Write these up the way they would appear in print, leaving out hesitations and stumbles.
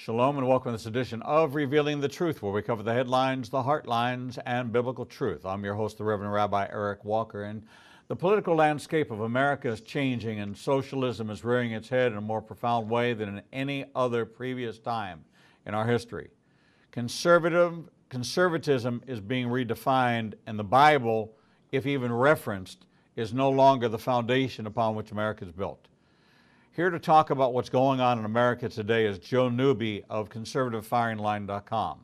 Shalom and welcome to this edition of Revealing the Truth, where we cover the headlines, the heartlines, and biblical truth. I'm your host, the Reverend Rabbi Eric Walker, and the political landscape of America is changing, and socialism is rearing its head in a more profound way than in any other previous time in our history. Conservatism is being redefined, and the Bible, if even referenced, is no longer the foundation upon which America is built. Here to talk about what's going on in America today is Joe Newby of conservativefiringline.com.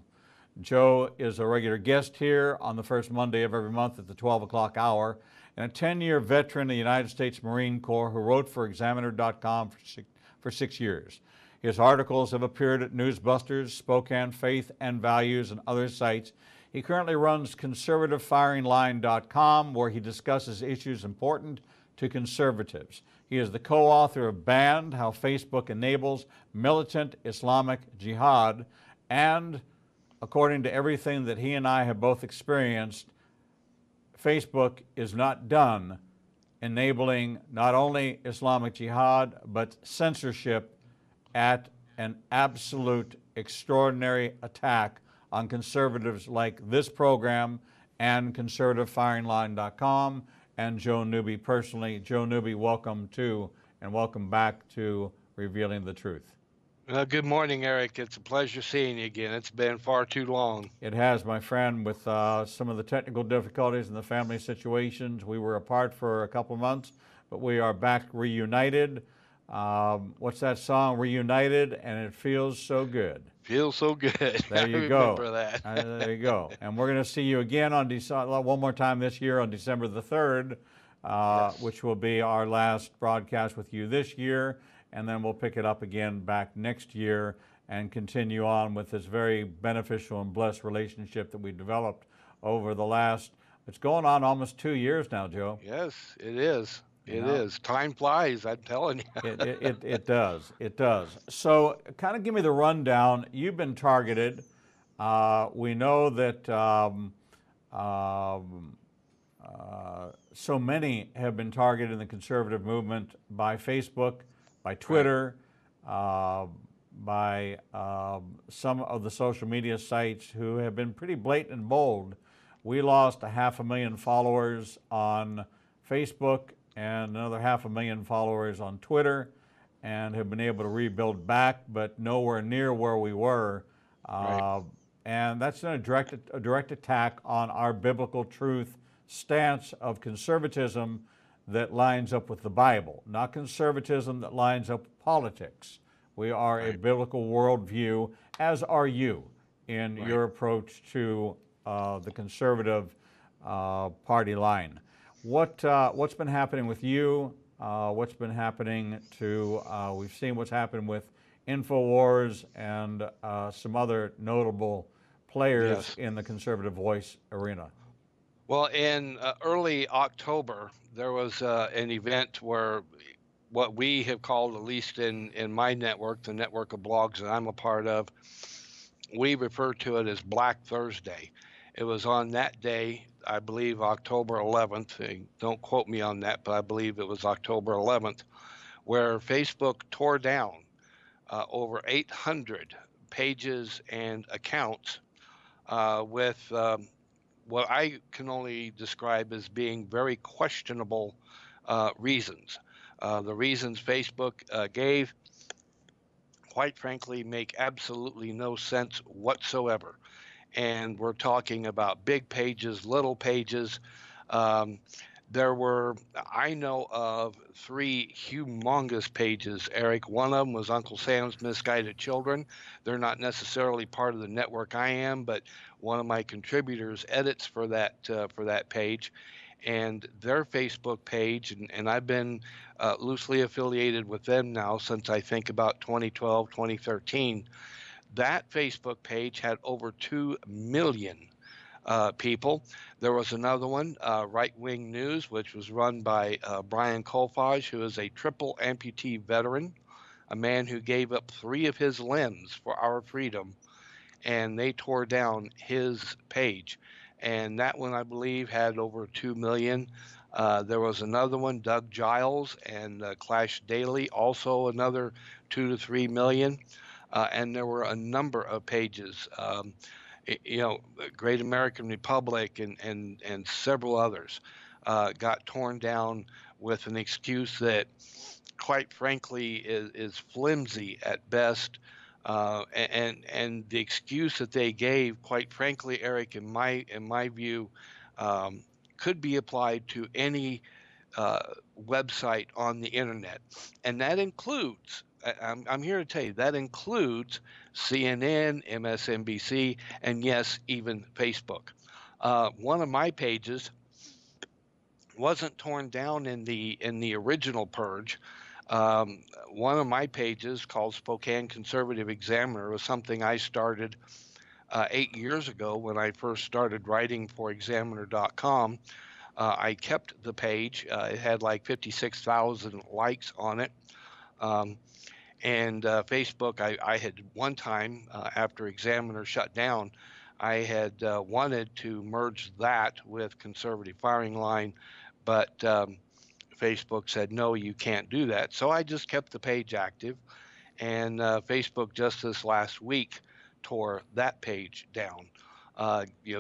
Joe is a regular guest here on the first Monday of every month at the 12 o'clock hour, and a 10-year veteran of the United States Marine Corps who wrote for Examiner.com for 6 years. His articles have appeared at Newsbusters, Spokane Faith and Values, and other sites. He currently runs conservativefiringline.com, where he discusses issues important to conservatives. He is the co-author of Banned: How Facebook Enables Militant Islamic Jihad, and according to everything that he and I have both experienced, Facebook is not done enabling not only Islamic Jihad, but censorship at an absolute extraordinary attack on conservatives like this program and conservativefiringline.com. and Joe Newby personally. Joe Newby, welcome to and welcome back to Revealing the Truth. Good morning, Eric. It's a pleasure seeing you again. It's been far too long. It has, my friend, with some of the technical difficulties and the family situations. We were apart for a couple months, but we are back reunited. What's that song? Reunited, and it feels so good. Feels so good. There you go. Remember that. There you go. And we're going to see you again on one more time this year on December the 3rd, yes, which will be our last broadcast with you this year, and then we'll pick it up again back next year and continue on with this very beneficial and blessed relationship that we developed over the last, it's going on almost 2 years now, Joe. Yes, it is. It is. Time flies, I'm telling you. It does. It does. So kind of give me the rundown. You've been targeted. We know that so many have been targeted in the conservative movement by Facebook, by Twitter, by some of the social media sites who have been pretty blatant and bold. We lost 500,000 followers on Facebook and another 500,000 followers on Twitter, and have been able to rebuild back, but nowhere near where we were. Right. And that's a direct attack on our biblical truth stance of conservatism that lines up with the Bible, not conservatism that lines up with politics. We are a biblical worldview, as are you in your approach to the conservative party line. What's been happening with you? What's been happening to, we've seen what's happened with InfoWars and some other notable players in the conservative voice arena. Well, in early October, there was an event where what we have called, at least in my network, the network of blogs that I'm a part of, we refer to it as Black Thursday. It was on that day, I believe October 11th, don't quote me on that, but I believe it was October 11th, where Facebook tore down over 800 pages and accounts with what I can only describe as being very questionable reasons. The reasons Facebook gave, quite frankly, make absolutely no sense whatsoever. And we're talking about big pages, little pages. There were, I know of 3 humongous pages, Eric. One of them was Uncle Sam's Misguided Children. They're not necessarily part of the network I am, but one of my contributors edits for that page. And their Facebook page, and I've been loosely affiliated with them now since I think about 2012, 2013. That Facebook page had over 2 million people. There was another one, Right Wing News, which was run by Brian Kolfage, who is a triple amputee veteran, a man who gave up 3 of his limbs for our freedom, and they tore down his page. And that one, I believe, had over 2 million. There was another one, Doug Giles and Clash Daily, also another 2 to 3 million. And there were a number of pages, you know, Great American Republic and several others got torn down with an excuse that, quite frankly, is flimsy at best. And the excuse that they gave, quite frankly, Eric, in my view, um, could be applied to any uh, website on the internet, and that includes. I'm here to tell you that includes CNN, MSNBC, and yes, even Facebook. One of my pages wasn't torn down in the original purge. One of my pages, called Spokane Conservative Examiner, was something I started 8 years ago when I first started writing for Examiner.com. I kept the page. It had like 56,000 likes on it. Um, and Facebook, I had one time, after Examiner shut down, I had wanted to merge that with Conservative Firing Line, but Facebook said, no, you can't do that. So I just kept the page active. And Facebook just this last week tore that page down,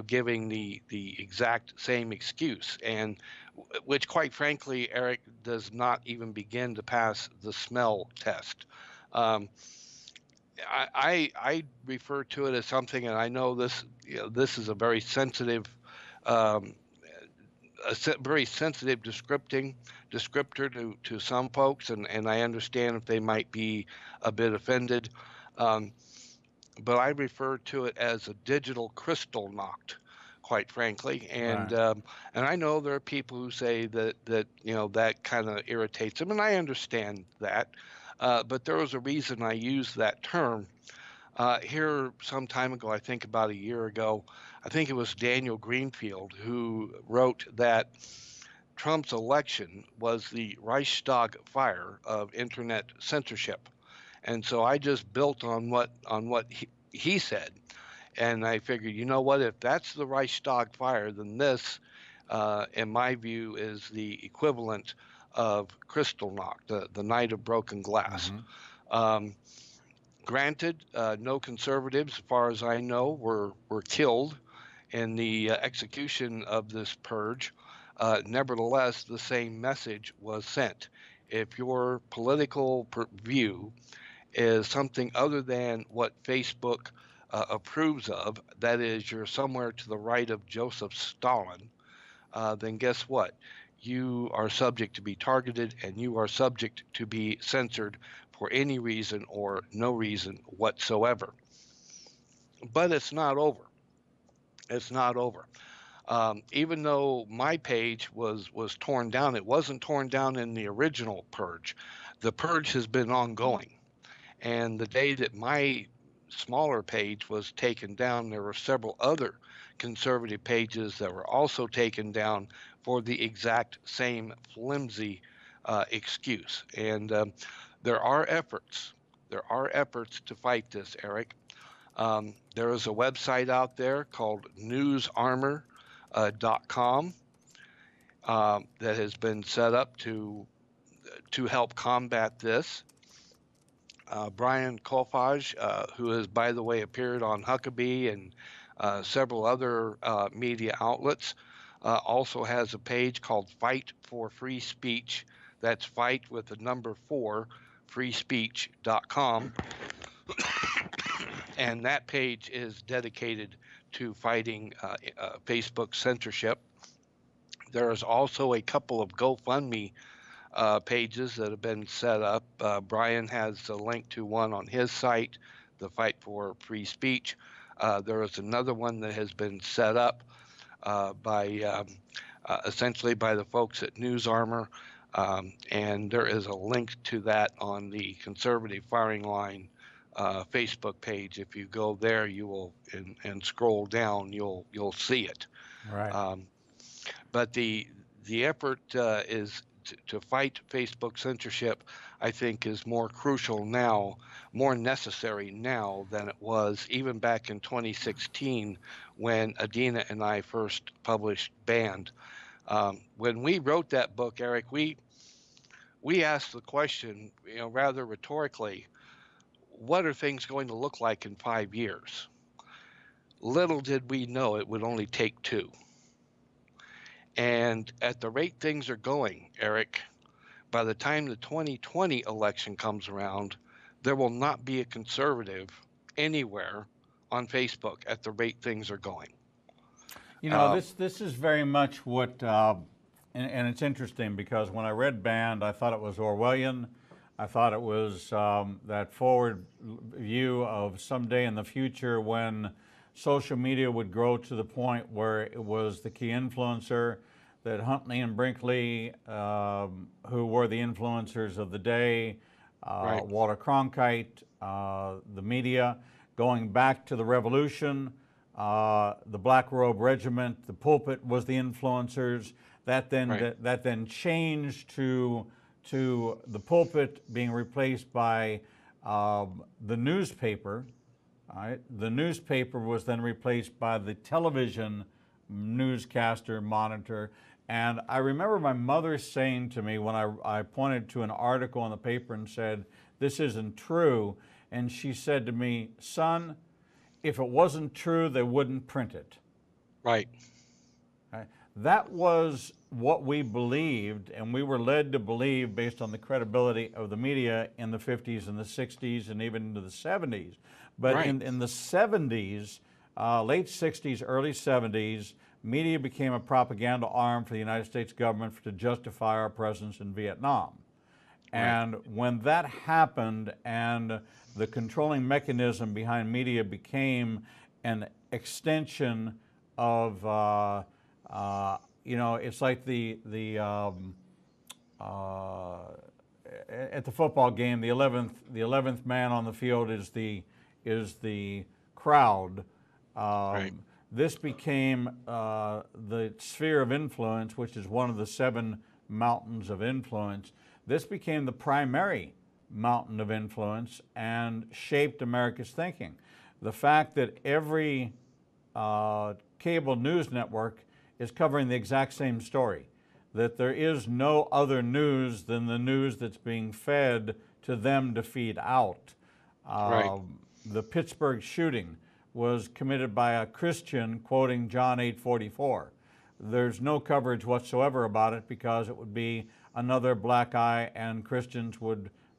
giving the exact same excuse, and which, quite frankly, Eric, does not even begin to pass the smell test. Um, I refer to it as something, and I know this is a very sensitive um, very sensitive descriptor to some folks, and I understand if they might be a bit offended. Um, but I refer to it as a digital crystal knocked, quite frankly. Right. And I know there are people who say that kind of irritates them, and I understand that. But there was a reason I used that term. Here some time ago, I think about a year ago, I think it was Daniel Greenfield who wrote that Trump's election was the Reichstag fire of internet censorship. And so I just built on what he said, and I figured, you know what, if that's the Reichstag fire, then this, in my view, is the equivalent of Kristallnacht, the night of broken glass. Mm-hmm. Um, Granted, no conservatives, as far as I know, were killed in the execution of this purge. Nevertheless, the same message was sent. If your political view is something other than what Facebook approves of, that is, you're somewhere to the right of Joseph Stalin, then guess what? You are subject to be targeted, and you are subject to be censored for any reason or no reason whatsoever. But it's not over. It's not over. Even though my page was torn down, it wasn't torn down in the original purge. The purge has been ongoing. And the day that my smaller page was taken down, there were several other conservative pages that were also taken down for the exact same flimsy excuse. And there are efforts. There are efforts to fight this, Eric. There is a website out there called newsarmor.com that has been set up to help combat this. Brian Kolfage, who has, by the way, appeared on Huckabee and several other media outlets, also has a page called Fight for Free Speech. That's fight with the number 4, freespeech.com. And that page is dedicated to fighting Facebook censorship. There is also a couple of GoFundMe pages that have been set up. Brian has a link to one on his site, the Fight for Free Speech. There is another one that has been set up by essentially by the folks at NewsArmor, and there is a link to that on the Conservative Firing Line Facebook page. If you go there, you will and scroll down, you'll see it. Right. But the effort is to fight Facebook censorship, I think, is more crucial now, more necessary now than it was even back in 2016 when Adina and I first published Banned. When we wrote that book, Eric, we asked the question, rather rhetorically, what are things going to look like in 5 years? Little did we know it would only take two. And at the rate things are going, Eric, by the time the 2020 election comes around, there will not be a conservative anywhere on Facebook at the rate things are going. You know, Um, this is very much what, and it's interesting because when I read Banned, I thought it was Orwellian. I thought it was that forward view of someday in the future when social media would grow to the point where it was the key influencer, that Huntley and Brinkley, who were the influencers of the day, right, Walter Cronkite, the media, going back to the Revolution, the Black Robe Regiment, the pulpit was the influencers. That then right, that then changed to the pulpit being replaced by the newspaper. Right? The newspaper was then replaced by the television newscaster monitor. And I remember my mother saying to me when I pointed to an article in the paper and said, "This isn't true." And she said to me, "Son, if it wasn't true, they wouldn't print it." right, Right? That was what we believed, and we were led to believe based on the credibility of the media in the 50s and the 60s and even into the 70s. But right, in the 70s, late 60s, early 70s, media became a propaganda arm for the United States government to justify our presence in Vietnam. right, And when that happened and the controlling mechanism behind media became an extension of, it's like at the football game, the 11th man on the field is the crowd. right, This became the sphere of influence, which is one of the 7 mountains of influence. This became the primary mountain of influence and shaped America's thinking. The fact that every cable news network is covering the exact same story, that there is no other news than the news that's being fed to them to feed out. right, The Pittsburgh shooting was committed by a Christian quoting John 8:44. There's no coverage whatsoever about it because it would be another black eye and Christians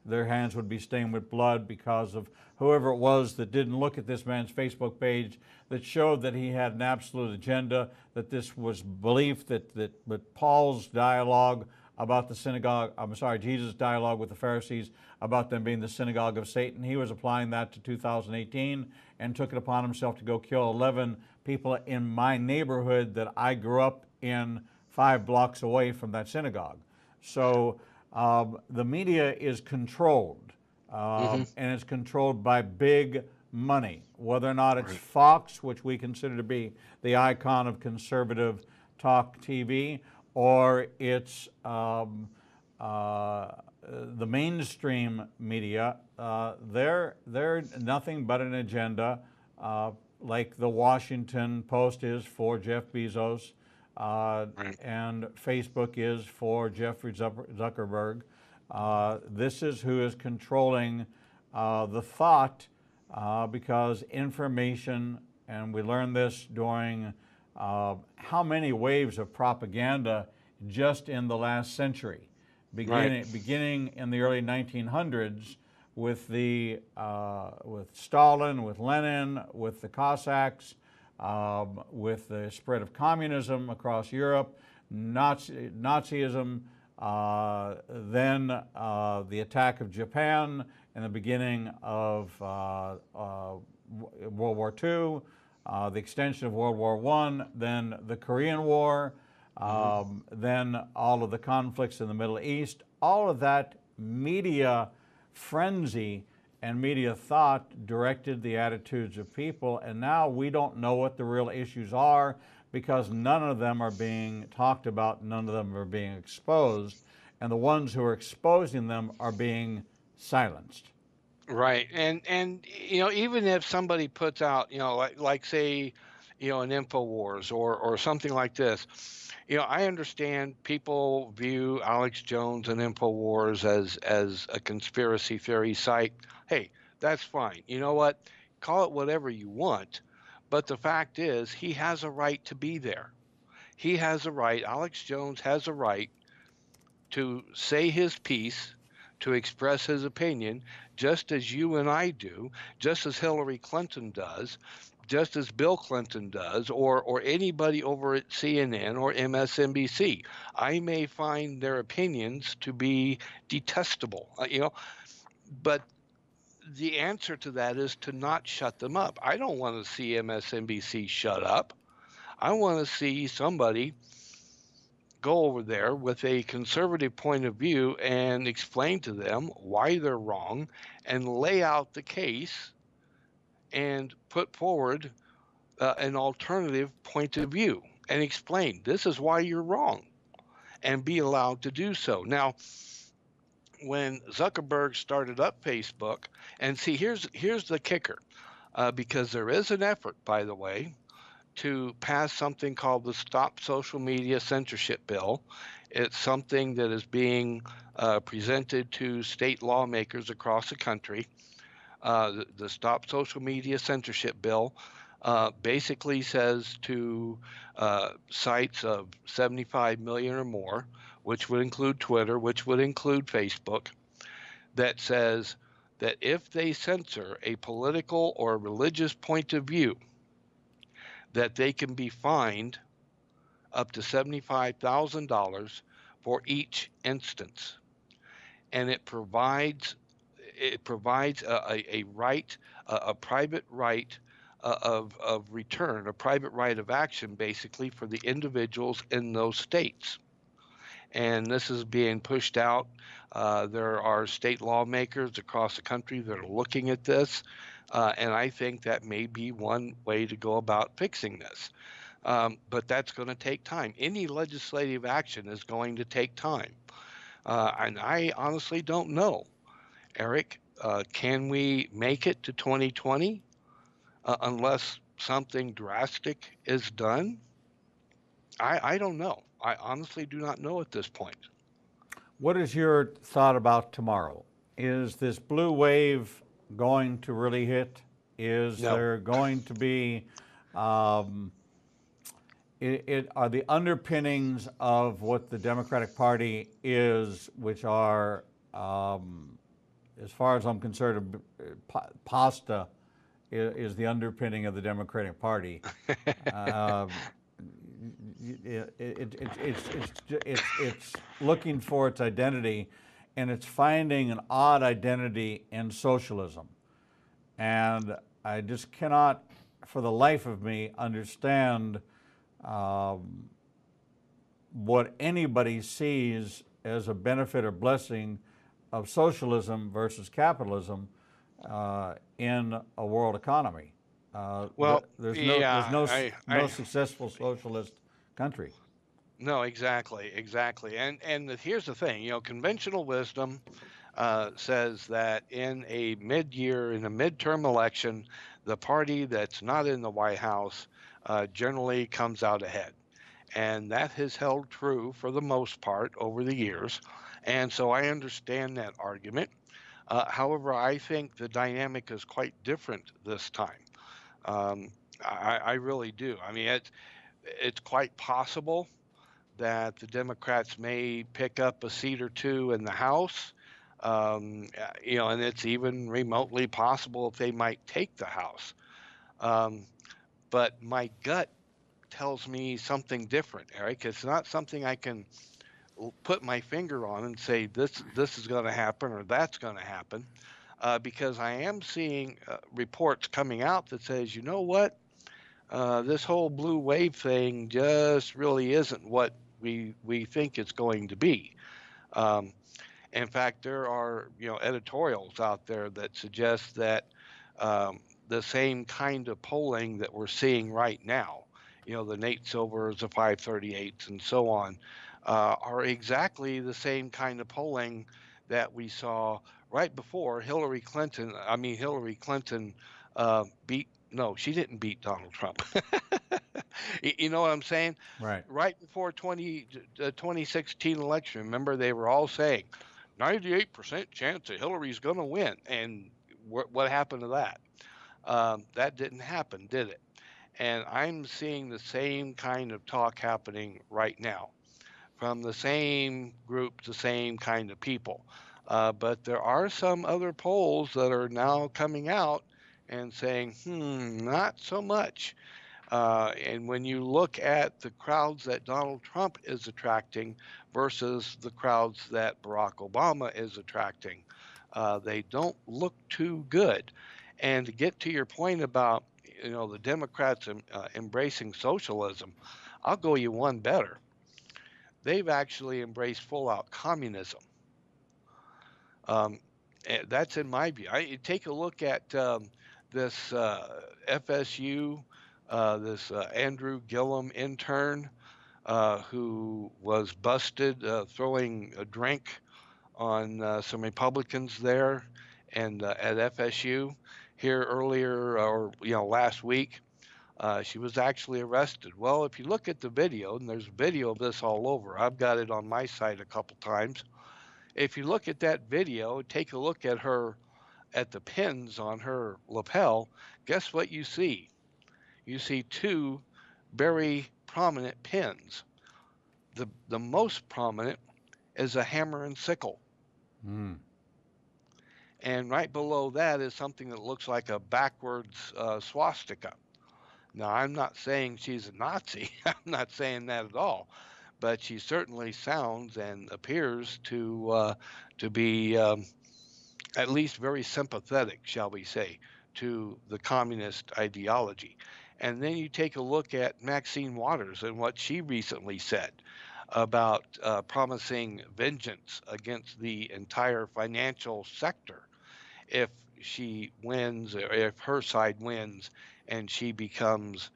their hands would be stained with blood because of whoever it was that didn't look at this man's Facebook page that showed that he had an absolute agenda, that this was belief that Paul's dialogue about the synagogue, Jesus' dialogue with the Pharisees about them being the synagogue of Satan, he was applying that to 2018 and took it upon himself to go kill 11 people in my neighborhood that I grew up in 5 blocks away from that synagogue. So the media is controlled, mm-hmm, and it's controlled by big money. Whether or not it's right, Fox, which we consider to be the icon of conservative talk TV, or it's the mainstream media, they're nothing but an agenda, like the Washington Post is for Jeff Bezos, right, and Facebook is for Jeffrey Zuckerberg. This is who is controlling the thought, because information, and we learned this during how many waves of propaganda just in the last century, right, beginning in the early 1900s with with Stalin, with Lenin, with the Cossacks, with the spread of communism across Europe, Nazism, then the attack of Japan in the beginning of World War II, the extension of World War I, then the Korean War, mm-hmm, then all of the conflicts in the Middle East, all of that media frenzy and media thought directed the attitudes of people, and now we don't know what the real issues are because none of them are being talked about, none of them are being exposed, and the ones who are exposing them are being silenced. right. And even if somebody puts out, like say, an InfoWars or something like this, I understand people view Alex Jones and InfoWars as a conspiracy theory site. Hey, That's fine. You know what? Call it whatever you want. But the fact is, he has a right to be there. He has a right, Alex Jones has a right to say his piece, to express his opinion, just as you and I do, just as Hillary Clinton does, just as Bill Clinton does, or anybody over at CNN or MSNBC. I may find their opinions to be detestable, but the answer to that is to not shut them up. I don't want to see MSNBC shut up. I want to see somebody go over there with a conservative point of view and explain to them why they're wrong and lay out the case and put forward an alternative point of view and explain this is why you're wrong and be allowed to do so. Now, when Zuckerberg started up Facebook, and see, here's the kicker, because there is an effort, by the way, to pass something called the Stop Social Media Censorship Bill. It's something that is being presented to state lawmakers across the country. The Stop Social Media Censorship Bill basically says to sites of 75 million or more, which would include Twitter, which would include Facebook, that says that if they censor a political or religious point of view, that they can be fined up to $75,000 for each instance, and it provides a right, a private right of return, a private right of action, basically for the individuals in those states. And this is being pushed out. There are state lawmakers across the country that are looking at this, and I think that may be one way to go about fixing this. But that's going to take time. Any legislative action is going to take time. And I honestly don't know, Eric, can we make it to 2020 unless something drastic is done? I don't know. I honestly do not know at this point. What is your thought about tomorrow? Is this blue wave going to really hit? Is No. there going to be, are the underpinnings of what the Democratic Party is, which are, as far as I'm concerned, pasta is the underpinning of the Democratic Party. It's looking for its identity, and it's finding an odd identity in socialism. And I just cannot, for the life of me, understand what anybody sees as a benefit or blessing of socialism versus capitalism in a world economy. Well, there's yeah, no successful socialist country. no, exactly. And here's the thing, conventional wisdom says that in a midterm election, the party that's not in the White House generally comes out ahead. And that has held true for the most part over the years. And so I understand that argument. However, I think the dynamic is quite different this time. I really do. I mean, it's quite possible that the Democrats may pick up a seat or two in the House, and it's even remotely possible if they might take the House. But my gut tells me something different, Eric. It's not something I can put my finger on and say this is going to happen or that's going to happen, because I am seeing reports coming out that says, you know what, this whole blue wave thing just really isn't what we think it's going to be. In fact, there are editorials out there that suggest that the same kind of polling that we're seeing right now, the Nate Silvers, the 538s, and so on, are exactly the same kind of polling that we saw right before Hillary Clinton. I mean, Hillary Clinton no, she didn't beat Donald Trump. You know what I'm saying? Right. Right before the 2016 election, remember they were all saying 98% chance that Hillary's going to win. And what happened to that? That didn't happen, did it? And I'm seeing the same kind of talk happening right now from the same group, the same kind of people. But there are some other polls that are now coming out and saying, not so much. And when you look at the crowds that Donald Trump is attracting versus the crowds that Barack Obama is attracting, they don't look too good. And to get to your point about the Democrats embracing socialism, I'll go you one better. They've actually embraced full-out communism. That's in my view. Take a look at this FSU, this Andrew Gillum intern who was busted throwing a drink on some Republicans there and at FSU here earlier or last week. She was actually arrested. Well, if you look at the video, and there's video of this all over, I've got it on my site a couple times. If you look at that video, take a look at her, at the pins on her lapel, guess what you see? You see two very prominent pins. The most prominent is a hammer and sickle. And right below that is something that looks like a backwards swastika. Now, I'm not saying she's a Nazi. I'm not saying that at all. But she certainly sounds and appears to be at least very sympathetic, shall we say, to the communist ideology. And then you take a look at Maxine Waters and what she recently said about promising vengeance against the entire financial sector if she wins, or if her side wins and she becomes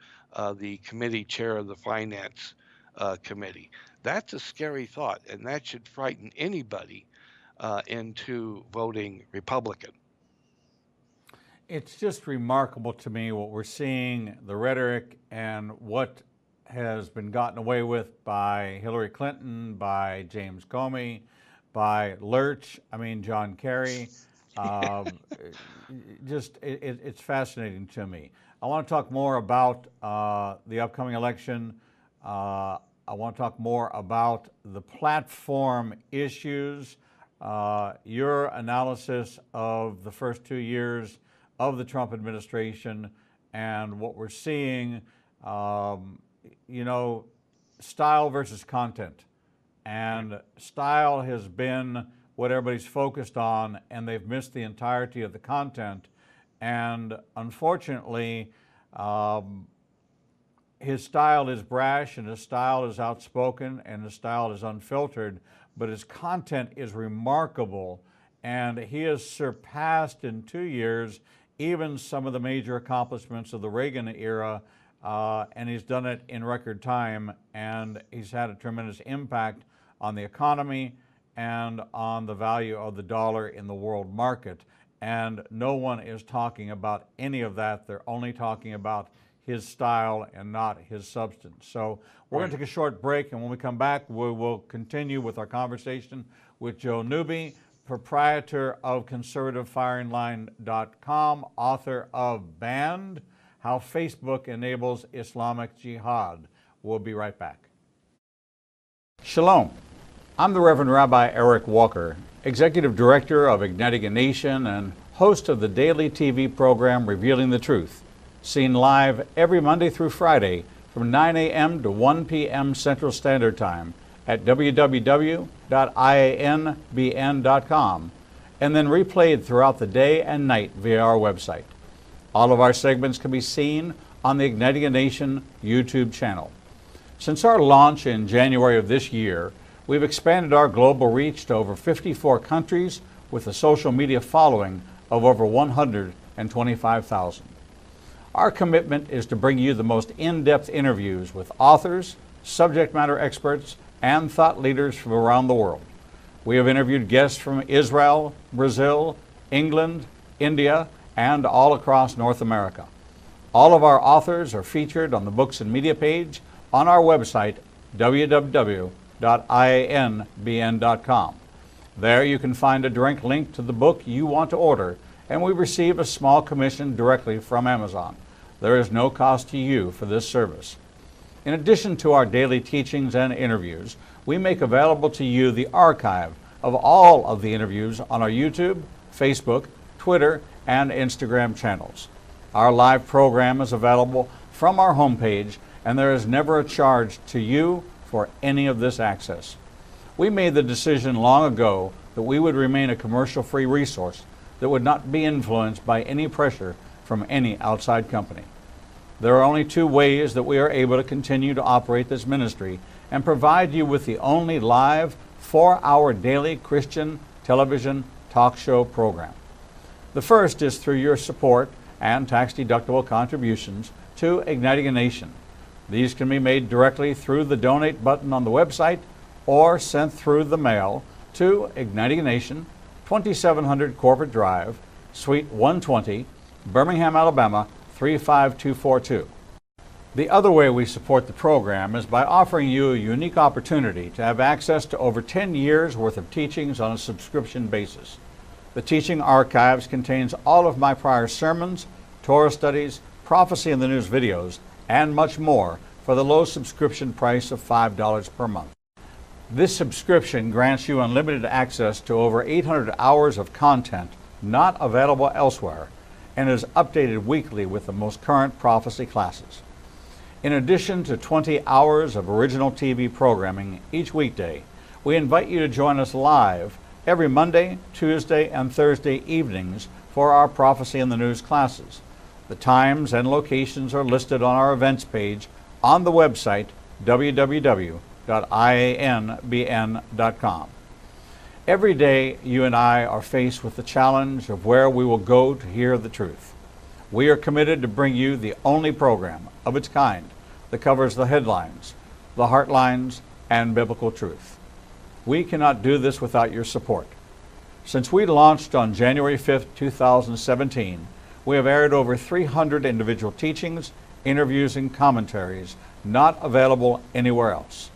the committee chair of the finance committee. That's a scary thought, and that should frighten anybody into voting Republican. It's just remarkable to me what we're seeing, the rhetoric and what has been gotten away with by Hillary Clinton, by James Comey, by Lurch, John Kerry. It's fascinating to me. I want to talk more about the upcoming election. I want to talk more about the platform issues, your analysis of the first 2 years of the Trump administration and what we're seeing, style versus content. And style has been what everybody's focused on, and they've missed the entirety of the content. And unfortunately, his style is brash, and his style is outspoken, and his style is unfiltered, but his content is remarkable, and he has surpassed in 2 years even some of the major accomplishments of the Reagan era, and he's done it in record time, and he's had a tremendous impact on the economy and on the value of the dollar in the world market. And no one is talking about any of that. They're only talking about his style and not his substance. So we're going to take a short break, and when we come back, we will continue with our conversation with Joe Newby, proprietor of conservativefiringline.com, author of Banned: How Facebook Enables Islamic Jihad. We'll be right back. Shalom. I'm the Reverend Rabbi Eric Walker, Executive Director of Igniting a Nation and host of the daily TV program Revealing the Truth, seen live every Monday through Friday from 9 a.m. to 1 p.m. Central Standard Time at www.ianbn.com, and then replayed throughout the day and night via our website. All of our segments can be seen on the Igniting a Nation YouTube channel. Since our launch in January of this year, we've expanded our global reach to over 54 countries with a social media following of over 125,000. Our commitment is to bring you the most in-depth interviews with authors, subject matter experts, and thought leaders from around the world. We have interviewed guests from Israel, Brazil, England, India, and all across North America. All of our authors are featured on the Books and Media page on our website, www.ianbn.com. There you can find a direct link to the book you want to order and we receive a small commission directly from Amazon. There is no cost to you for this service. In addition to our daily teachings and interviews, we make available to you the archive of all of the interviews on our YouTube, Facebook, Twitter, and Instagram channels. Our live program is available from our homepage, and there is never a charge to you for any of this access. We made the decision long ago that we would remain a commercial-free resource that would not be influenced by any pressure from any outside company. There are only two ways that we are able to continue to operate this ministry and provide you with the only live 4-hour daily Christian television talk show program. The first is through your support and tax-deductible contributions to Igniting a Nation. These can be made directly through the donate button on the website or sent through the mail to Igniting a Nation, 2700 Corporate Drive, Suite 120, Birmingham, Alabama, 35242. The other way we support the program is by offering you a unique opportunity to have access to over 10 years worth of teachings on a subscription basis. The teaching archives contains all of my prior sermons, Torah studies, prophecy in the news videos, and much more for the low subscription price of $5 per month. This subscription grants you unlimited access to over 800 hours of content not available elsewhere and is updated weekly with the most current prophecy classes. In addition to 20 hours of original TV programming each weekday, we invite you to join us live every Monday, Tuesday, and Thursday evenings for our Prophecy in the News classes. The times and locations are listed on our events page on the website www.ianbn.com. Every day, you and I are faced with the challenge of where we will go to hear the truth. We are committed to bring you the only program of its kind that covers the headlines, the heartlines, and biblical truth. We cannot do this without your support. Since we launched on January 5th, 2017, we have aired over 300 individual teachings, interviews, and commentaries not available anywhere else.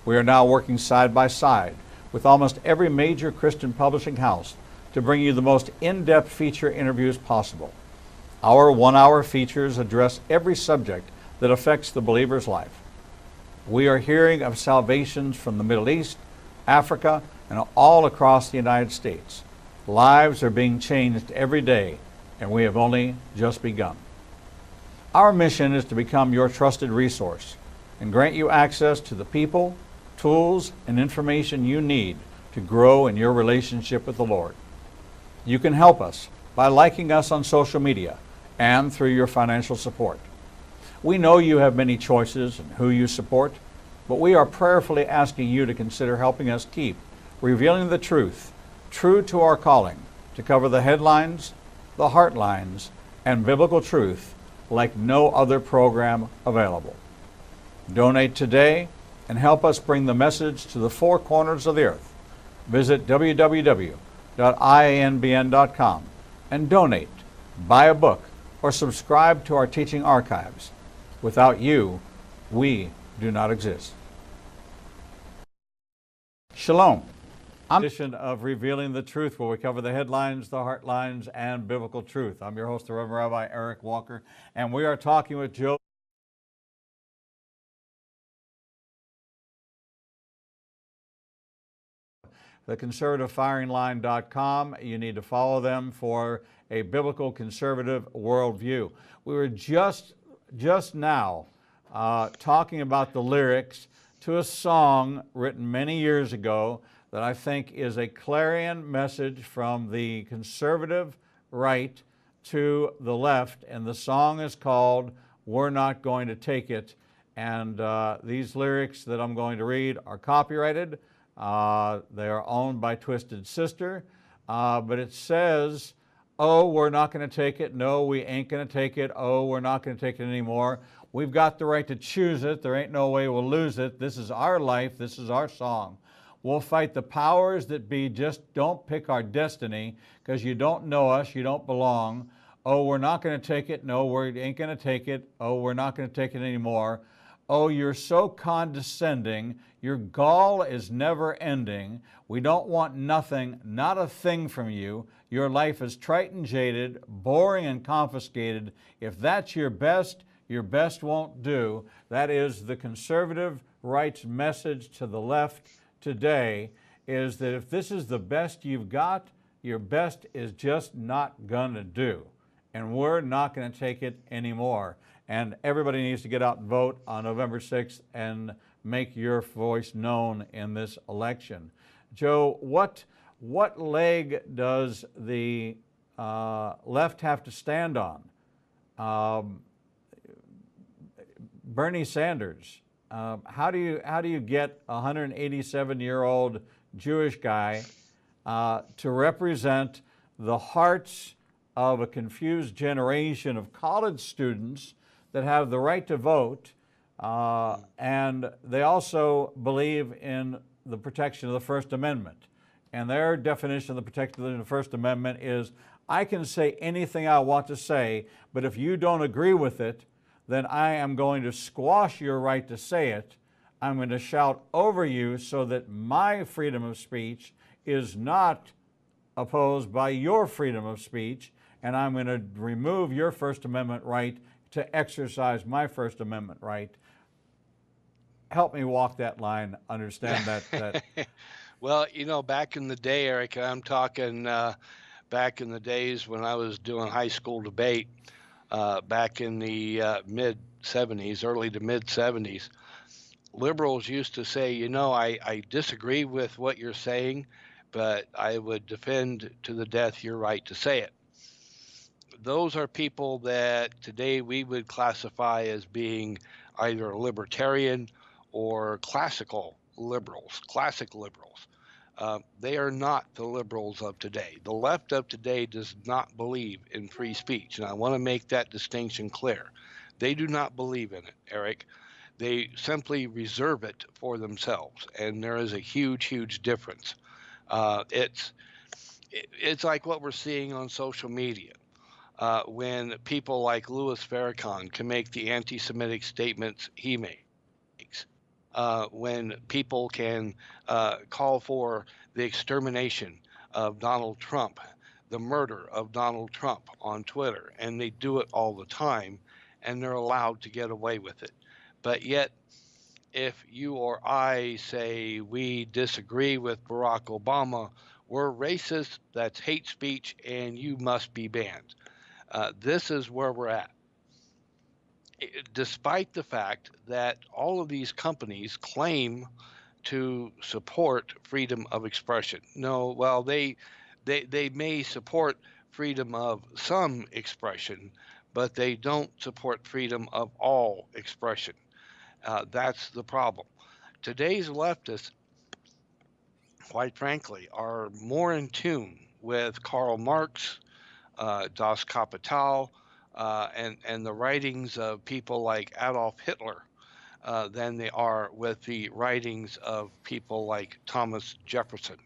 We are now working side by side with almost every major Christian publishing house to bring you the most in-depth feature interviews possible. Our 1-hour features address every subject that affects the believer's life. We are hearing of salvations from the Middle East, Africa, and all across the United States. Lives are being changed every day, and we have only just begun. Our mission is to become your trusted resource and grant you access to the people, tools, and information you need to grow in your relationship with the Lord. You can help us by liking us on social media and through your financial support. We know you have many choices in who you support, but we are prayerfully asking you to consider helping us keep revealing the truth, true to our calling, to cover the headlines, the heartlines, and biblical truth like no other program available. Donate today and help us bring the message to the four corners of the earth. Visit www.ianbn.com and donate, buy a book, or subscribe to our teaching archives. Without you, we do not exist. Shalom. I'm edition of Revealing the Truth, where we cover the headlines, the heartlines, and biblical truth. I'm your host, the Reverend Rabbi Eric Walker, and we are talking with Joe. TheConservativeFiringLine.com. You need to follow them for a biblical conservative worldview. We were just now talking about the lyrics to a song written many years ago that I think is a clarion message from the conservative right to the left, and the song is called "We're Not Going to Take It." And these lyrics that I'm going to read are copyrighted. They are owned by Twisted Sister, but it says, "Oh, we're not going to take it. No, we ain't going to take it. Oh, we're not going to take it anymore. We've got the right to choose it. There ain't no way we'll lose it. This is our life. This is our song. We'll fight the powers that be. Just don't pick our destiny, because you don't know us. You don't belong. Oh, we're not going to take it. No, we ain't going to take it. Oh, we're not going to take it anymore. Oh, you're so condescending. Your gall is never ending. We don't want nothing, not a thing from you. Your life is trite and jaded, boring and confiscated. If that's your best won't do. That is the conservative right's message to the left today, is that if this is the best you've got, your best is just not gonna do. And we're not gonna take it anymore. And everybody needs to get out and vote on November 6th and make your voice known in this election. Joe, what leg does the left have to stand on? Bernie Sanders, how do you get a 187-year-old Jewish guy to represent the hearts of a confused generation of college students that have the right to vote, and they also believe in the protection of the First Amendment. And their definition of the protection of the First Amendment is, I can say anything I want to say, but if you don't agree with it, then I am going to squash your right to say it. I'm going to shout over you so that my freedom of speech is not opposed by your freedom of speech, and I'm going to remove your First Amendment right to exercise my First Amendment right. Help me walk that line, understand that. Well, you know, back in the day, Eric, I'm talking back in the days when I was doing high school debate, back in the mid-'70s, early to mid-'70s, liberals used to say, you know, I disagree with what you're saying, but I would defend to the death your right to say it. Those are people that today we would classify as being either libertarian or classic liberals. They are not the liberals of today. The left of today does not believe in free speech, and I want to make that distinction clear. They do not believe in it, Eric. They simply reserve it for themselves, and there is a huge, huge difference. It's like what we're seeing on social media. When people like Louis Farrakhan can make the anti-Semitic statements he makes, when people can call for the extermination of Donald Trump, the murder of Donald Trump on Twitter, and they do it all the time, and they're allowed to get away with it. But yet, if you or I say we disagree with Barack Obama, we're racist, that's hate speech, and you must be banned. This is where we're at. Despite the fact that all of these companies claim to support freedom of expression. No, well, they may support freedom of some expression, but they don't support freedom of all expression. That's the problem. Today's leftists, quite frankly, are more in tune with Karl Marx, Das Kapital, and the writings of people like Adolf Hitler than they are with the writings of people like Thomas Jefferson.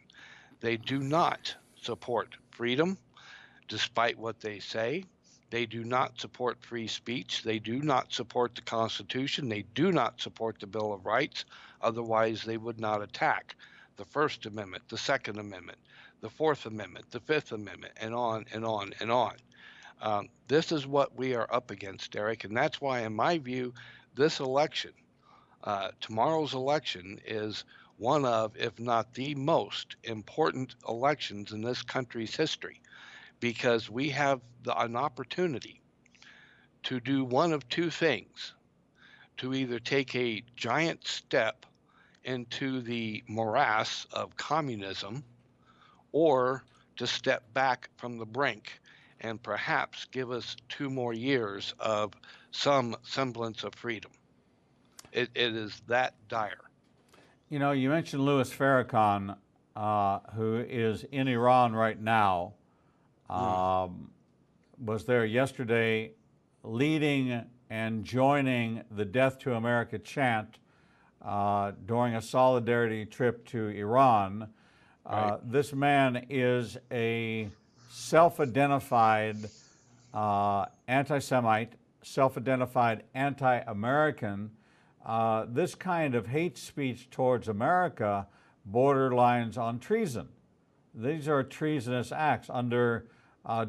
They do not support freedom, despite what they say. They do not support free speech. They do not support the Constitution. They do not support the Bill of Rights. Otherwise, they would not attack the First Amendment, the Second Amendment, the Fourth Amendment, the Fifth Amendment, and on and on and on. This is what we are up against, Eric, and that's why, in my view, this election, tomorrow's election, is one of, if not the most important elections in this country's history, because we have an opportunity to do one of two things: to either take a giant step into the morass of communism, or to step back from the brink and perhaps give us 2 more years of some semblance of freedom. It is that dire. You know, you mentioned Louis Farrakhan, who is in Iran right now, was there yesterday leading and joining the Death to America chant during a solidarity trip to Iran. Right. This man is a self-identified anti-Semite, self-identified anti-American, this kind of hate speech towards America borderlines on treason. These are treasonous acts. Under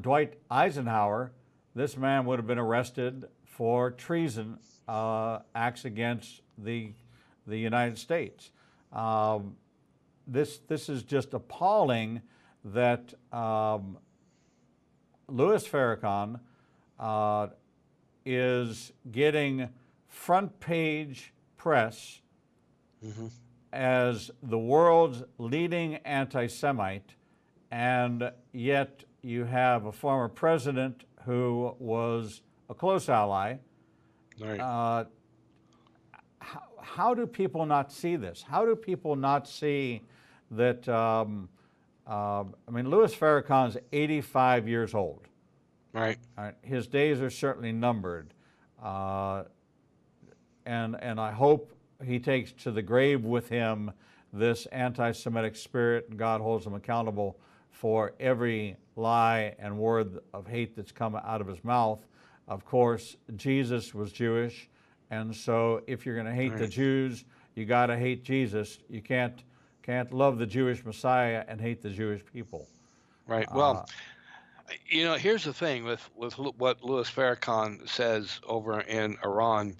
Dwight Eisenhower, this man would have been arrested for treason acts against the United States. This is just appalling that Louis Farrakhan is getting front page press as the world's leading anti-Semite, and yet you have a former president who was a close ally. Right. How do people not see this? How do people not see that? I mean, Louis Farrakhan's 85 years old. Right. His days are certainly numbered, and I hope he takes to the grave with him this anti-Semitic spirit, and God holds him accountable for every lie and word of hate that's come out of his mouth. Of course, Jesus was Jewish, and so if you're going to hate the Jews, you got to hate Jesus. You can't love the Jewish Messiah and hate the Jewish people. Right. Well, you know, here's the thing with what Louis Farrakhan says over in Iran.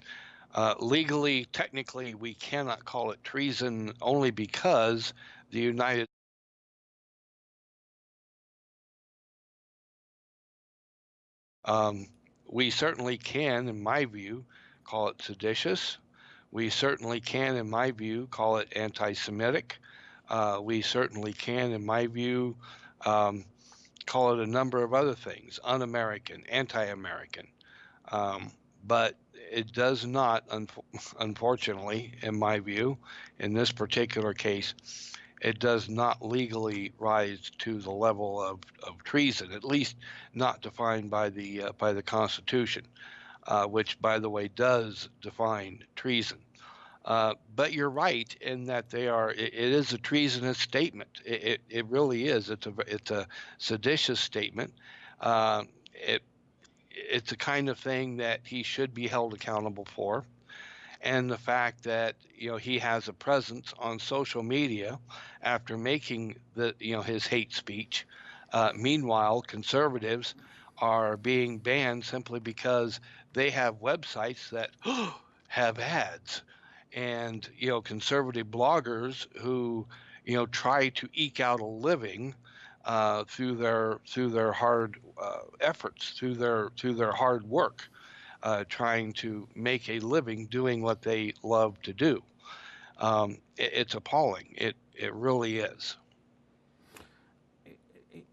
Legally, technically, we cannot call it treason only because the United we certainly can, in my view, call it seditious. We certainly can, in my view, call it anti-Semitic. We certainly can, in my view, call it a number of other things, un-American, anti-American. But it does not, unfortunately, in my view, in this particular case, it does not legally rise to the level of treason, at least not defined by the Constitution, which, by the way, does define treason. But you're right in that it is a treasonous statement. It really is. It's a seditious statement. It's the kind of thing that he should be held accountable for. And the fact that, you know, he has a presence on social media after making his hate speech. Meanwhile, conservatives are being banned simply because they have websites that have ads. And, you know, conservative bloggers who, you know, try to eke out a living through their hard efforts, through their hard work, trying to make a living doing what they love to do. It's appalling. It really is.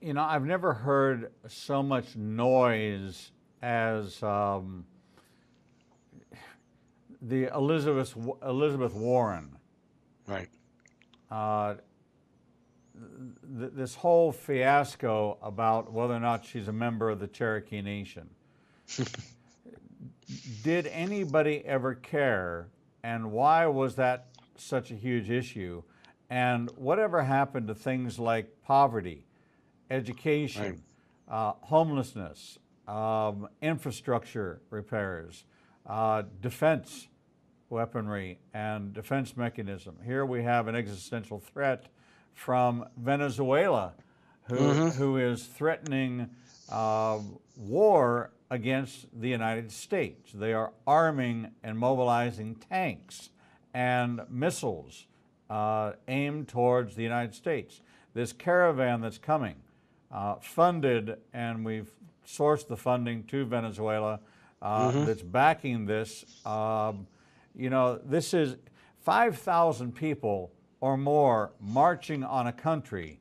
You know, I've never heard so much noise as the Elizabeth Warren. Right. This whole fiasco about whether or not she's a member of the Cherokee Nation. Did anybody ever care, and why was that such a huge issue? And whatever happened to things like poverty, education, homelessness, infrastructure repairs, defense weaponry and defense mechanism? Here we have an existential threat from Venezuela, who is threatening war against the United States. They are arming and mobilizing tanks and missiles aimed towards the United States. This caravan that's coming, funded, and we've sourced the funding to Venezuela, that's backing this. You know, this is 5,000 people or more marching on a country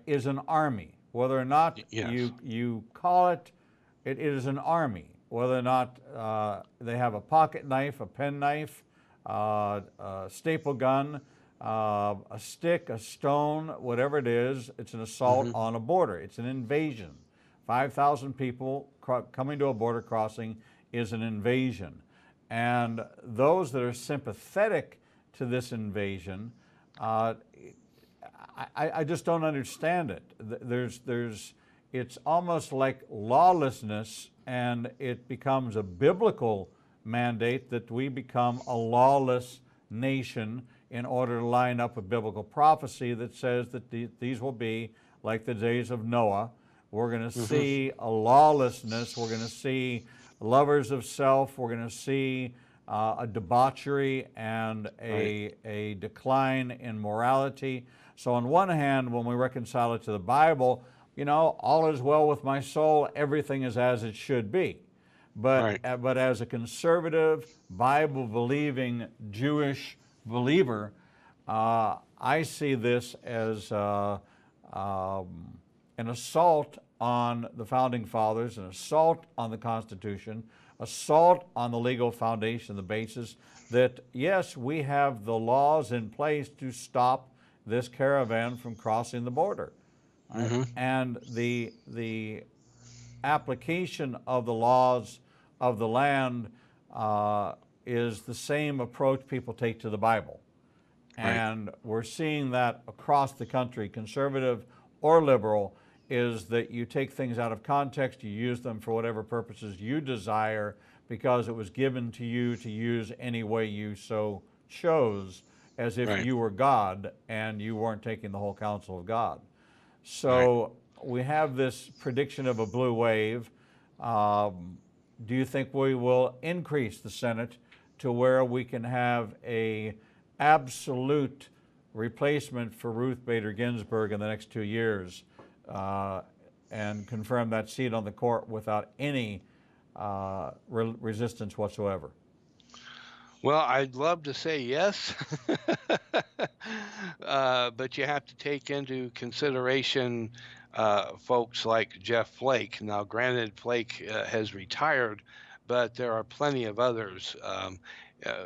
is an army. Whether or not you call it, it is an army. Whether or not they have a pocket knife, a penknife, a staple gun, a stick, a stone, whatever it is, it's an assault on a border. It's an invasion. 5,000 people coming to a border crossing is an invasion. And those that are sympathetic to this invasion, I just don't understand it. It's almost like lawlessness, and it becomes a biblical mandate that we become a lawless nation in order to line up with biblical prophecy that says that these will be like the days of Noah. We're going to see a lawlessness. We're going to see lovers of self. We're going to see a debauchery and a decline in morality. So on one hand, when we reconcile it to the Bible, you know, all is well with my soul, everything is as it should be. But as a conservative, Bible-believing Jewish believer, I see this as an assault on the Founding Fathers, an assault on the Constitution, assault on the legal foundation, the basis that, yes, we have the laws in place to stop this caravan from crossing the border. And the application of the laws of the land is the same approach people take to the Bible. And we're seeing that across the country, conservative or liberal, is that you take things out of context, you use them for whatever purposes you desire because it was given to you to use any way you so chose, as if you were God and you weren't taking the whole counsel of God. So we have this prediction of a blue wave. Do you think we will increase the Senate to where we can have a absolute replacement for Ruth Bader Ginsburg in the next 2 years and confirm that seat on the court without any resistance whatsoever? Well, I'd love to say yes, but you have to take into consideration folks like Jeff Flake. Now, granted, Flake has retired, but there are plenty of others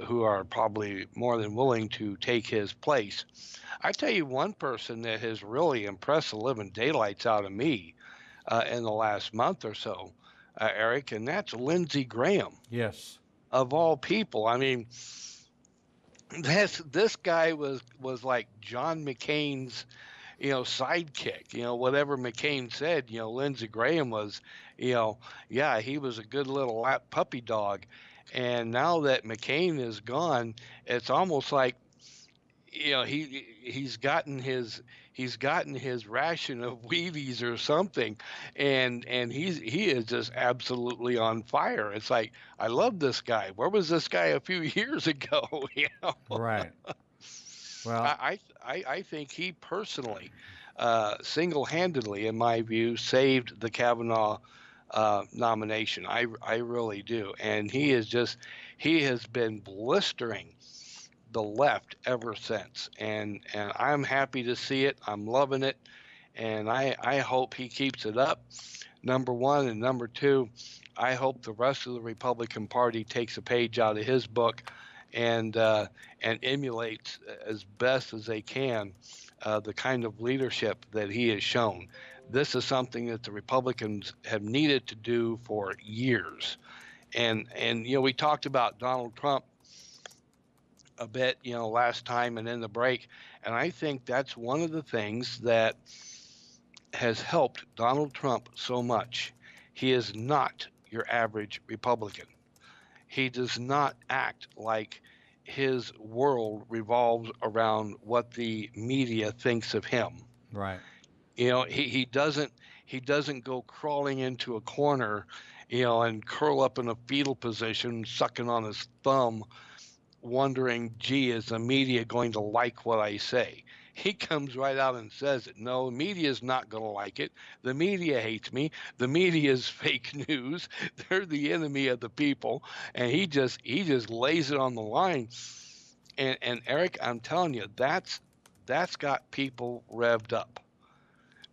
who are probably more than willing to take his place. I tell you, one person that has really impressed the living daylights out of me in the last month or so, Eric, and that's Lindsey Graham. Yes. Of all people. I mean, this guy was like John McCain's, sidekick. Whatever McCain said, Lindsey Graham was, he was a good little lap puppy dog. And now that McCain is gone, it's almost like, he's gotten his ration of Wheaties or something, and he is just absolutely on fire. It's like, I love this guy. Where was this guy a few years ago? Right. Well, I think he personally, single-handedly, in my view, saved the Kavanaugh nomination. I really do, and he has been blistering the left ever since, and I'm happy to see it. I'm loving it, and I hope he keeps it up, number one. And number two, I hope the rest of the Republican Party takes a page out of his book and emulates as best as they can the kind of leadership that he has shown. This is something that the Republicans have needed to do for years. And we talked about Donald Trump a bit, last time and in the break. And I think that's one of the things that has helped Donald Trump so much. He is not your average Republican. He does not act like his world revolves around what the media thinks of him. right. He doesn't go crawling into a corner, and curl up in a fetal position, sucking on his thumb, wondering, gee, is the media going to like what I say? He comes right out and says it. No, the media is not going to like it. The media hates me. The media is fake news. They're the enemy of the people. And he just lays it on the line. And Eric, I'm telling you, that's got people revved up,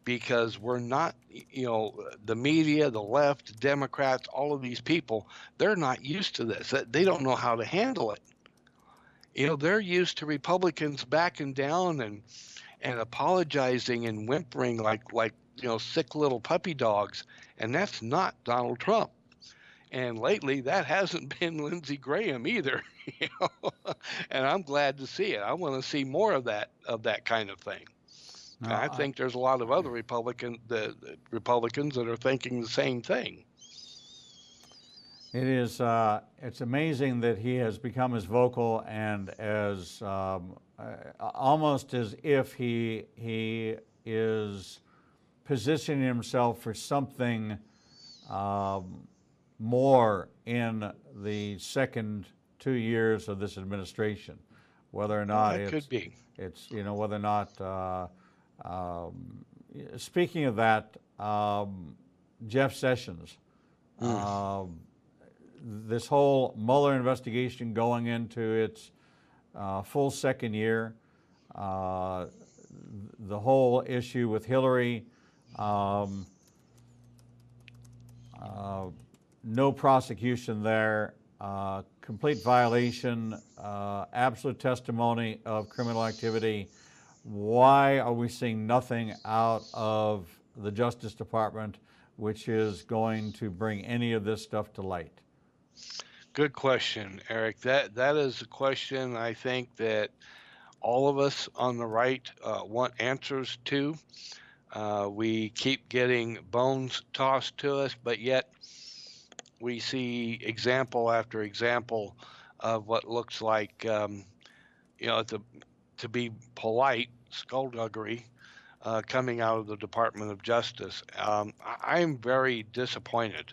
because we're not, the media, the left, Democrats, all of these people, they're not used to this. They don't know how to handle it. They're used to Republicans backing down and apologizing and whimpering like sick little puppy dogs, and that's not Donald Trump. And lately, that hasn't been Lindsey Graham either. And I'm glad to see it. I want to see more of that kind of thing. No, And I think there's a lot of other Republicans that are thinking the same thing. It is. It's amazing that he has become as vocal and as almost as if he is positioning himself for something more in the second 2 years of this administration, whether or not That could be. it's whether or not. Speaking of that, Jeff Sessions. This whole Mueller investigation going into its full second year, the whole issue with Hillary, no prosecution there, complete violation, absolute testimony of criminal activity. Why are we seeing nothing out of the Justice Department which is going to bring any of this stuff to light? Good question, Eric. That is a question I think that all of us on the right want answers to. We keep getting bones tossed to us, but yet we see example after example of what looks like, to be polite, skullduggery coming out of the Department of Justice. I'm very disappointed,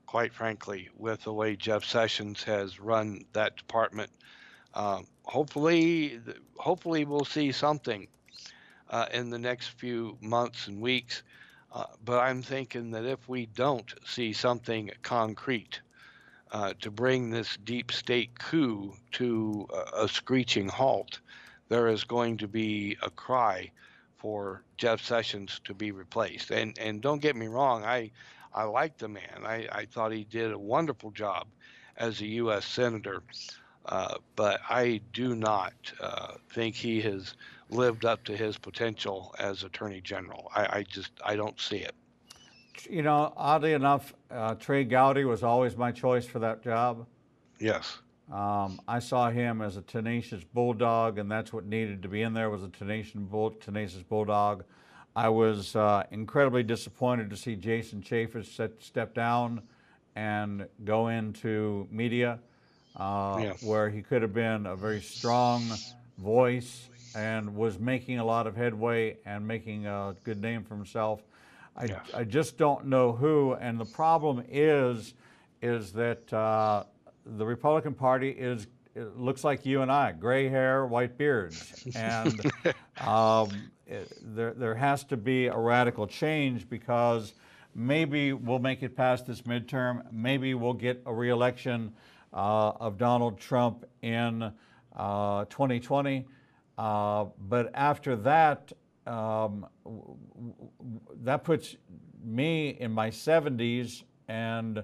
quite frankly, with the way Jeff Sessions has run that department. Hopefully we'll see something in the next few months and weeks. But I'm thinking that if we don't see something concrete to bring this deep state coup to a screeching halt, there is going to be a cry for Jeff Sessions to be replaced. And don't get me wrong, I like the man. I thought he did a wonderful job as a U.S. Senator, but I do not think he has lived up to his potential as Attorney General. I don't see it. Oddly enough, Trey Gowdy was always my choice for that job. Yes. I saw him as a tenacious bulldog, and that's what needed to be in there, was a tenacious bulldog. I was incredibly disappointed to see Jason Chaffetz step down and go into media, where he could have been a very strong voice and was making a lot of headway and making a good name for himself. I just don't know who, and the problem is that the Republican Party it looks like you and I, gray hair, white beards, and there has to be a radical change, because maybe we'll make it past this midterm, maybe we'll get a re-election of Donald Trump in 2020, but after that, that puts me in my 70s and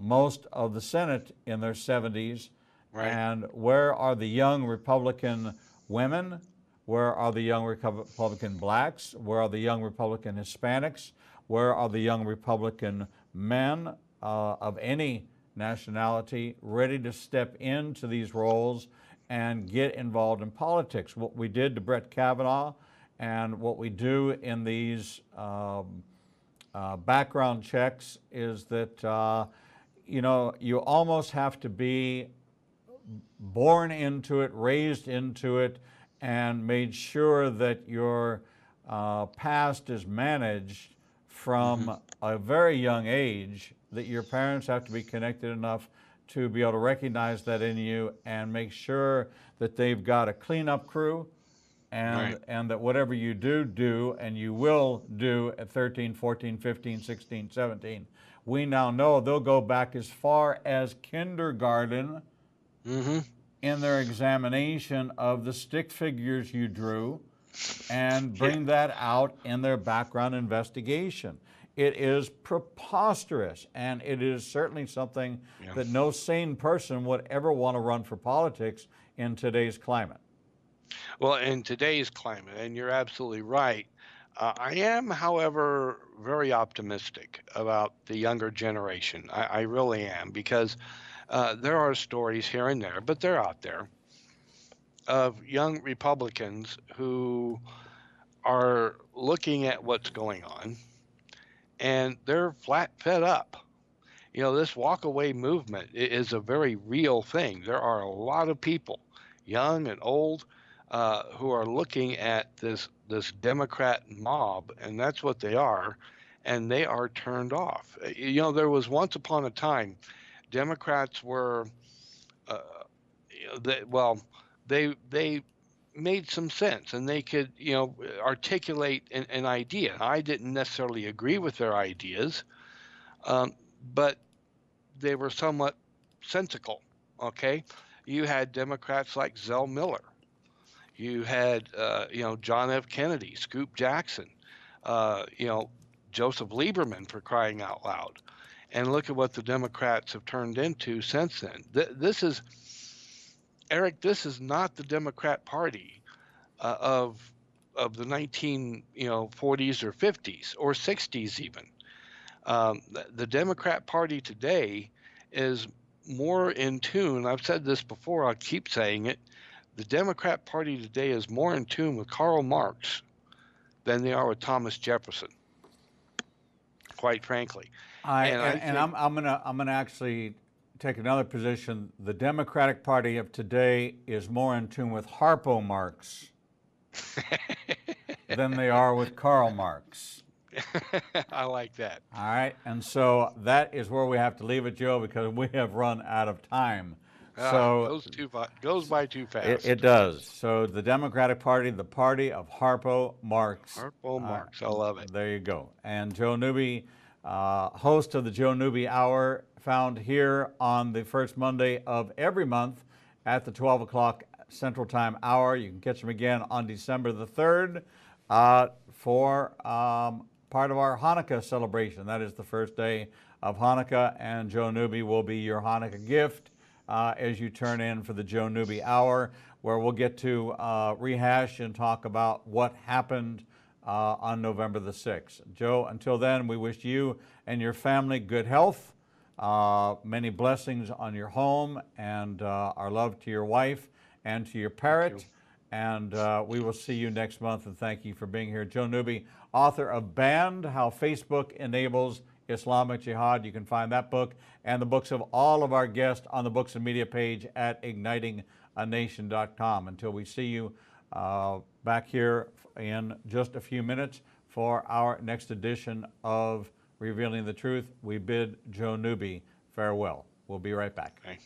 most of the Senate in their 70s. Right. And where are the young Republican women? Where are the young Republican blacks? Where are the young Republican Hispanics? Where are the young Republican men of any nationality ready to step into these roles and get involved in politics? What we did to Brett Kavanaugh and what we do in these background checks is that you almost have to be born into it, raised into it, and made sure that your past is managed from a very young age, that your parents have to be connected enough to be able to recognize that in you and make sure that they've got a cleanup crew, and that whatever you do, and you will do at 13, 14, 15, 16, 17, we now know they'll go back as far as kindergarten in their examination of the stick figures you drew and bring that out in their background investigation. It is preposterous, and it is certainly something that no sane person would ever want to run for politics in today's climate. Well, in today's climate, and you're absolutely right, I am, however, very optimistic about the younger generation. I really am, because there are stories here and there, but they're out there, of young Republicans who are looking at what's going on, and they're flat fed up. This walk away movement is a very real thing. There are a lot of people, young and old, who are looking at this Democrat mob, and that's what they are, and they are turned off. There was once upon a time, Democrats were, uh, they made some sense, and they could articulate an idea. I didn't necessarily agree with their ideas, but they were somewhat sensical. Okay, you had Democrats like Zell Miller. You had John F. Kennedy, Scoop Jackson, Joseph Lieberman, for crying out loud. And look at what the Democrats have turned into since then. This is Eric. This is not the Democrat Party of the 1940s or 50s or 60s even. The Democrat Party today is more in tune. I've said this before. I'll keep saying it. The Democrat Party today is more in tune with Karl Marx than they are with Thomas Jefferson, quite frankly. I'm gonna actually take another position. The Democratic Party of today is more in tune with Harpo Marx than they are with Karl Marx. I like that. All right, and so that is where we have to leave it, Joe, because we have run out of time. So goes by too fast. It does. So the Democratic Party, the party of Harpo Marx. Harpo Marx, I love it. There you go. And Joe Newby, host of the Joe Newby Hour, found here on the first Monday of every month at the 12 o'clock Central Time hour. You can catch him again on December the 3rd for part of our Hanukkah celebration. That is the first day of Hanukkah, and Joe Newby will be your Hanukkah gift as you turn in for the Joe Newby Hour, where we'll get to rehash and talk about what happened on November the 6th. Joe, until then, we wish you and your family good health, many blessings on your home, and our love to your wife and to your parrot. And we will see you next month, and thank you for being here. Joe Newby, author of Banned, How Facebook Enables Islamic Jihad. You can find that book and the books of all of our guests on the Books and Media page at ignitinganation.com. Until we see you back here in just a few minutes for our next edition of Revealing the Truth, we bid Joe Newby farewell. We'll be right back. Okay.